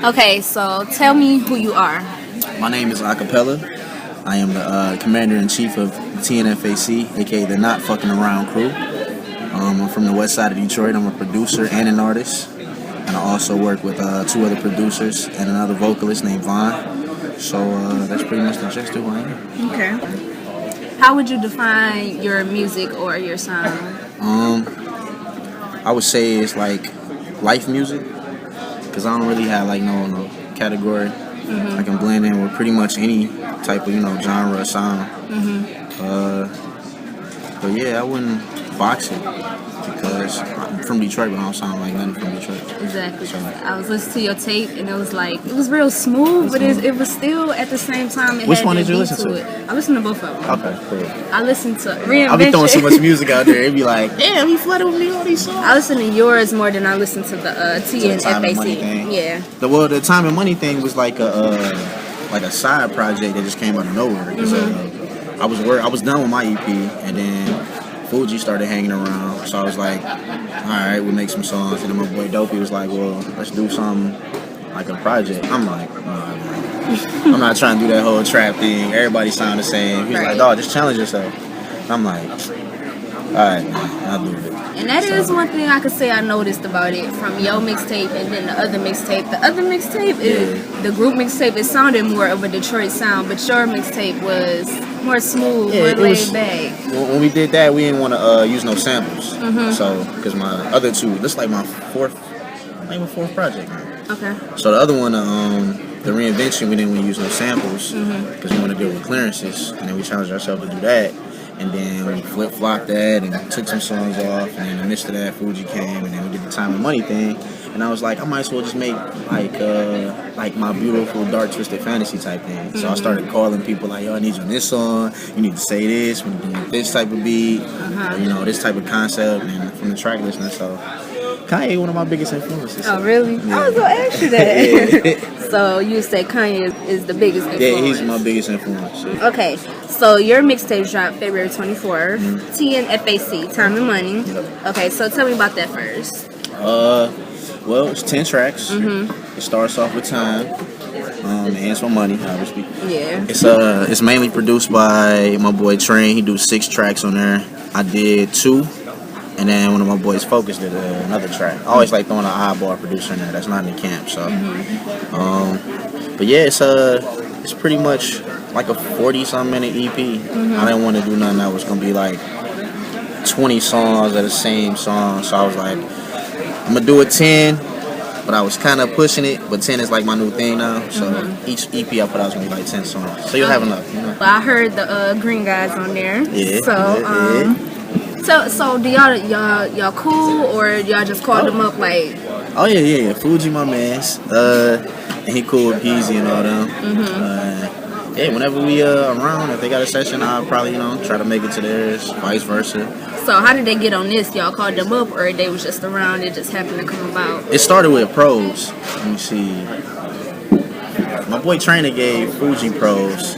Okay, so tell me who you are. My name is Acapella. I am the commander-in-chief of the TNFAC, aka the Not Fucking Around Crew. I'm from the west side of Detroit. I'm a producer and an artist. And I also work with two other producers and another vocalist named Vaughn. So that's pretty much the gist of who I am. Okay. How would you define your music or your sound? I would say it's like life music. Because I don't really have like no category. I can blend in with pretty much any type of genre or sound. But yeah, I wouldn't box it because I'm from Detroit, but I don't sound like nothing from Detroit. Exactly. So, I was listening to your tape and it was real smooth, but it was still at the same time. Which one did you listen to? I listened to both of them. Okay, cool. I listened to Reinvention. I'll be throwing so much music out there. It'd be like, damn, he flooded with me all these songs. I listen to yours more than I listen to the TNFAC. Yeah. The Time and Money thing was like a side project that just came out of nowhere. I was done with my EP, and then Fuji started hanging around, so I was like, alright, we'll make some songs. And then my boy Dopey was like, well, let's do something like a project. I'm like, I'm not trying to do that whole trap thing. Everybody sound the same. He's like, dog, just challenge yourself. And I'm like, alright, man, I'll do it. And that is one thing I could say I noticed about it from your mixtape and then the other mixtape. The other mixtape, the group mixtape, it sounded more of a Detroit sound, but your mixtape was more smooth, more laid back. When we did that, we didn't want to use no samples. So, because my other two, this is like my fourth project. Okay. So the other one, the Reinvention, we didn't want to use no samples because we want to deal with clearances, and then we challenged ourselves to do that. And then we flip-flopped that and took some songs off, and then in the midst of that, Fuji came, and then we did the Time and Money thing. And I was like, I might as well just make like my beautiful dark twisted fantasy type thing. So I started calling people like, yo, I need you on this song. You need to say this. We need to make this type of beat. This type of concept, and from the track listening. So Kanye, one of my biggest influences. Oh, really? Yeah. I was gonna ask you that. So you say Kanye is the biggest influence? Yeah, he's my biggest influence. Okay, so your mixtape dropped February 24th. TNFAC, Time and Money. Okay, so tell me about that first. Well, it's 10 tracks. It starts off with Time. And ends with Money, obviously. Yeah. It's mainly produced by my boy Train. He do 6 tracks on there. I did 2. And then one of my boys, Focus, did another track. I always like throwing an eyeball producer in there that's not in the camp. So, but yeah, it's pretty much like a 40-something minute EP. I didn't want to do nothing that was gonna be like 20 songs of the same song. So I was like, I'm gonna do a 10, but I was kind of pushing it. But 10 is like my new thing now. So each EP I put out is gonna be like 10 songs. So you'll have enough. Well, I heard the Green Guys on there. Yeah. So So do y'all cool, or y'all just called them up like? Oh yeah. Fuji, my man's. And he cool with Peasy and all them. Yeah, whenever we around, if they got a session, I'll probably try to make it to theirs, vice versa. So how did they get on this? Y'all called them up, or they was just around? It just happened to come about. It started with pros. Let me see. My boy Trainer gave Fuji pros.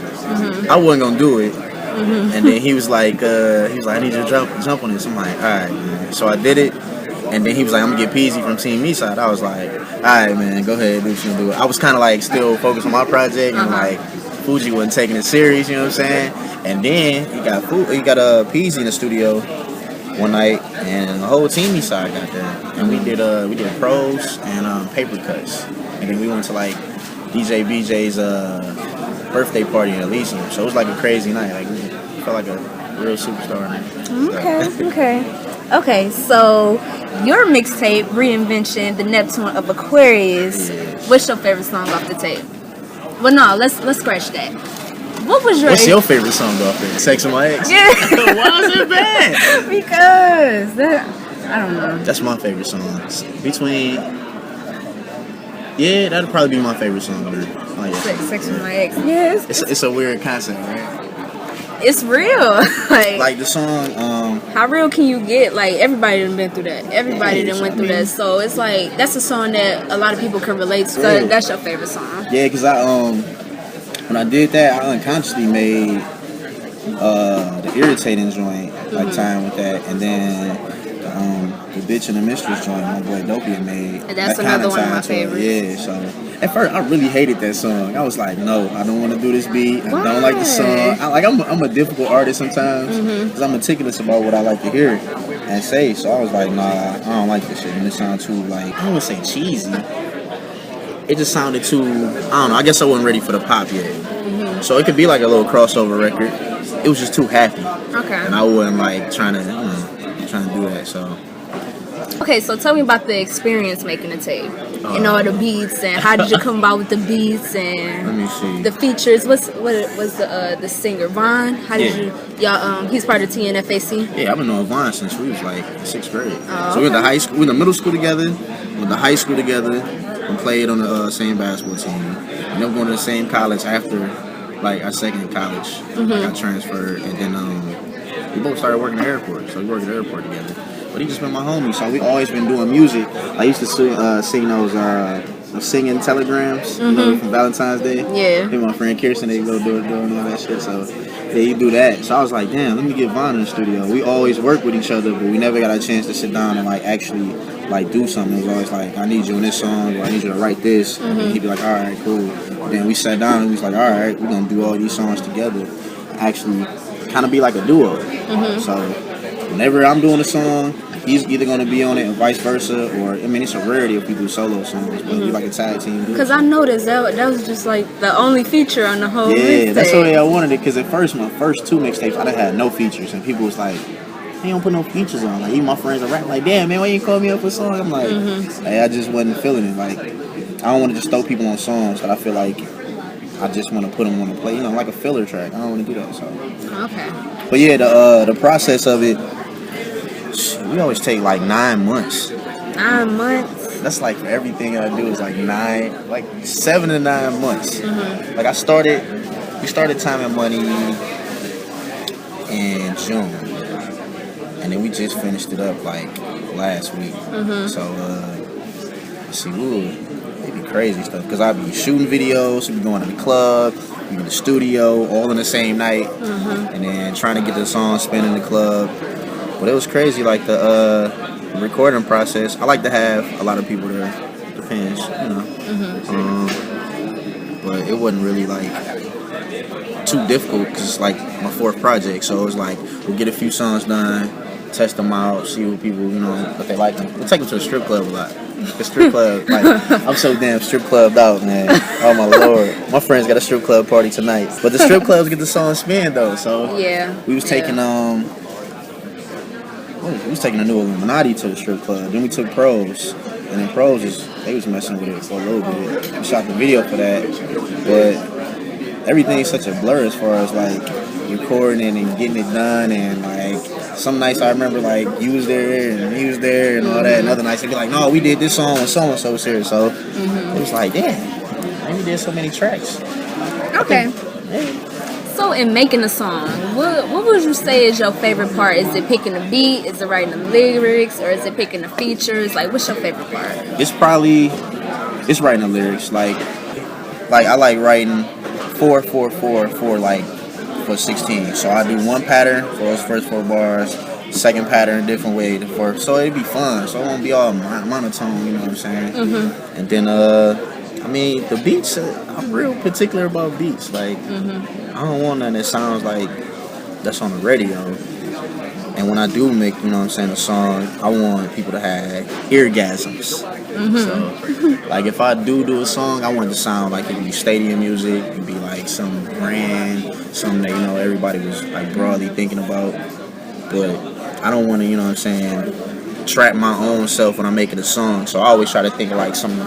I wasn't gonna do it. And then he was like, I need you to jump on this. I'm like, all right, man. So I did it. And then he was like, I'm gonna get Peasy from Team Me Side. I was like, all right, man, go ahead, do what you do. I was kind of like still focused on my project, and like Fuji wasn't taking it serious. You know what I'm saying? And then he got Peasy in the studio one night, and the whole Team Me Side got there, and we did pros and paper cuts, and then we went to like DJ BJ's birthday party in Elysium. So it was like a crazy night. Like we felt like a real superstar. Okay. So your mixtape, Reinvention, the Neptune of Aquarius. What's your favorite song off the tape? Well, no, let's scratch that. What's your favorite song off there? Sex with My Ex? Yeah. Why is it bad? Because I don't know. That's my favorite song. Yeah, that'd probably be my favorite song. Oh, yeah. Sex with My Ex. Yes. It's a weird concept, right? It's real. like the song. How real can you get? Like everybody done been through that. Everybody done went through that. So it's like that's a song that a lot of people can relate to. So that's your favorite song. Yeah, because when I did that, I unconsciously made the Irritating joint like time with that, and then the Bitch and the Mistress joint my boy Dopey made. And that's that another one of my tied to it. favorites. Yeah, so at first I really hated that song. I was like, no, I don't want to do this beat. I don't like the song. I'm a difficult artist sometimes because I'm meticulous about what I like to hear and say. So I was like, nah, I don't like this shit. And it sounds too like, I don't want to say cheesy. It just sounded too, I don't know. I guess I wasn't ready for the pop yet. So it could be like a little crossover record. It was just too happy. Okay. And I wasn't like trying to do that. So. Okay, so tell me about the experience making a tape. And all the beats, and how did you come about with the beats and Let me see. the features? What was the singer Vaughn? How did you? Y'all, he's part of TNFAC. Yeah, I've been knowing Vaughn since we was like in 6th grade. Oh, So we went to high school, we went to middle school together, went to high school together, and played on the same basketball team. And then going to the same college after like our second college. I got transferred, and then we both started working at the airport. So we worked at the airport together. But he just been my homie, so we always been doing music. I used to sing those singing telegrams, you know, from Valentine's Day. Yeah. Me and my friend Kirsten, they go doing all that shit. So yeah, you do that. So I was like, damn, let me get Vaughn in the studio. We always work with each other, but we never got a chance to sit down and like actually like do something. It was always like, I need you in this song, or I need you to write this. And he'd be like, all right, cool. Then we sat down and we was like, all right, we're gonna do all these songs together. Actually, kind of be like a duo. So whenever I'm doing a song, he's either going to be on it or vice versa, or, I mean, it's a rarity if we do solo songs, but we like a tag team. Because I noticed that was just like the only feature on the whole Yeah, mixtape. that's the way I wanted it, because at first, my first 2 mixtapes, I done had no features, and people was like, hey, don't put no features on. Like, even my friends are rapping like, damn, man, why you call me up for a song? I'm like, hey, I just wasn't feeling it. Like, I don't want to just throw people on songs that I feel like I just want to put them on the play, you know, like a filler track. I don't want to do that, so. Okay. But yeah, the process of it, we always take like 9 months. 9 months. That's like for everything I do is like 7 to 9 months. Like we started Time and Money in June, and then we just finished it up like last week. So let's see, it'd be crazy stuff because I'd be shooting videos, we'd be going to the club, we'd be in the studio, all in the same night, and then trying to get the song spin in the club. But it was crazy, like the recording process. I like to have a lot of people there. Depends, you know. But it wasn't really like too difficult because it's like my 4th project. So it was like we'll get a few songs done, test them out, see what people, you know, what they like them. We'll take them to the strip club a lot. The strip club, like I'm so damn strip clubbed out, man. Oh my lord, my friends got a strip club party tonight. But the strip clubs get the song spin though. So yeah, we was taking we was taking a new Illuminati to the strip club. Then we took Pros, and then Pros they was messing with it for a little bit. We shot the video for that, but everything's such a blur as far as like recording and getting it done. And like some nights I remember like you was there and he was there and all that, and other nights they'd be like, no, we did this song when so and so was here. So it was like, damn, we did so many tracks. Okay. So in making a song, what would you say is your favorite part? Is it picking the beat? Is it writing the lyrics? Or is it picking the features? Like, what's your favorite part? It's writing the lyrics. Like I like writing 4 like for 16. So I do one pattern for those first 4 bars, second pattern a different way the first. So it'd be fun. So it won't be all monotone, you know what I'm saying? And then I mean the beats. I'm real particular about beats. Like I don't want nothing that sounds like that's on the radio. And when I do make, you know what I'm saying, a song, I want people to have eargasms. So, like, if I do a song, I want it to sound like it could be stadium music, it could be like some brand, something that, you know, everybody was like broadly thinking about. But I don't want to, you know what I'm saying, trap my own self when I'm making a song. So I always try to think of like some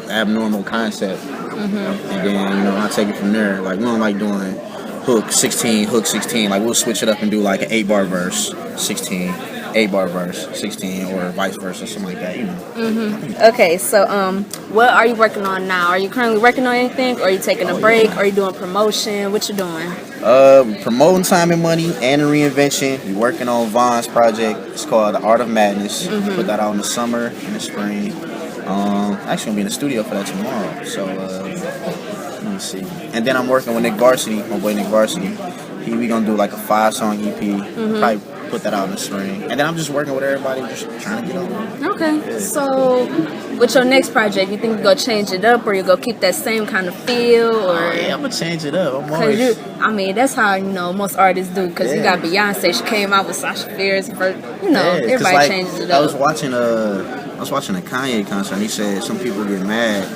abnormal concept. And then, you know, I take it from there. Like, we don't like doing hook 16, like we'll switch it up and do like an 8-bar verse, 16, 8-bar verse, 16, or vice versa, something like that, you know. Okay, so what are you working on now? Are you currently working on anything, or are you taking a break? Or are you doing promotion? What you doing? Promoting Time and Money and a reinvention. We're working on Vaughn's project. It's called The Art of Madness. Put that out in the summer and the spring. Actually gonna be in the studio for that tomorrow. So let me see. And then I'm working with Nick Varsity, my boy Nick Varsity. We gonna do like a 5-song EP. Probably put put that out in the spring. And then I'm just working with everybody, just trying to get on. Okay. Yeah. So, with your next project, you think you're going to change it up or you're going to keep that same kind of feel? Or Yeah, I'm going to change it up. I'm Cause always... I mean, that's how, you know, most artists do. Because you got Beyonce, she came out with Sasha Fierce. You know, everybody like, changes it up. I was watching a Kanye concert, and he said some people get mad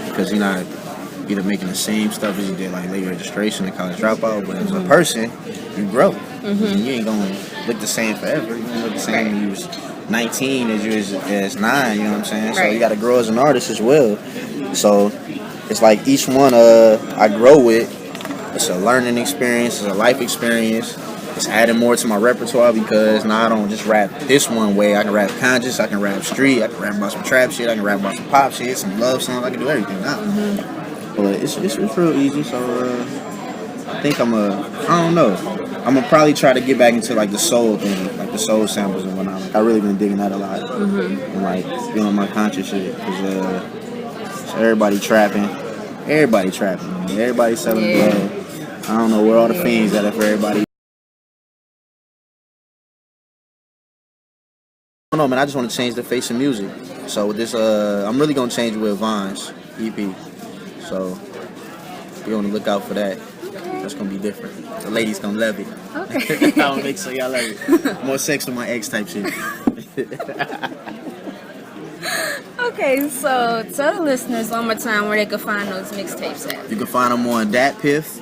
because you're not either making the same stuff as you did, like late registration and college dropout, but as a person, you grow. You ain't gonna look the same forever. You gonna look the same when you was 19 as you as 9. You know what I'm saying? So you got to grow as an artist as well. So it's like each one I grow with. It's a learning experience. It's a life experience. It's adding more to my repertoire because now I don't just rap this one way. I can rap conscious. I can rap street. I can rap about some trap shit. I can rap about some pop shit, some love songs. I can do everything now. But it's real easy. So I think I don't know. I'm gonna probably try to get back into like the soul thing, like the soul samples and whatnot. Like, I really been digging that a lot, and like feeling my conscious shit because everybody trapping, man. Everybody selling blood. I don't know where all the fiends at for everybody. I don't know, man. I just want to change the face of music. So with this, I'm really gonna change it with Vines EP. So be on the lookout for that. That's gonna be different. The ladies gonna love it. Okay. I don't make sure y'all love it. More sex with my ex type shit. Okay, so tell the listeners one more time where they can find those mixtapes at. You can find them on DatPiff.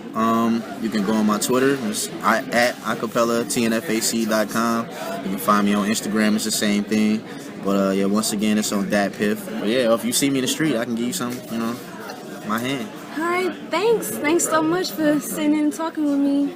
You can go on my Twitter. It's at acapellatnfac.com. You can find me on Instagram. It's the same thing. But yeah, once again, it's on DatPiff. But yeah, if you see me in the street, I can give you some, my hand. All right, thanks. Thanks so much for sitting and talking with me.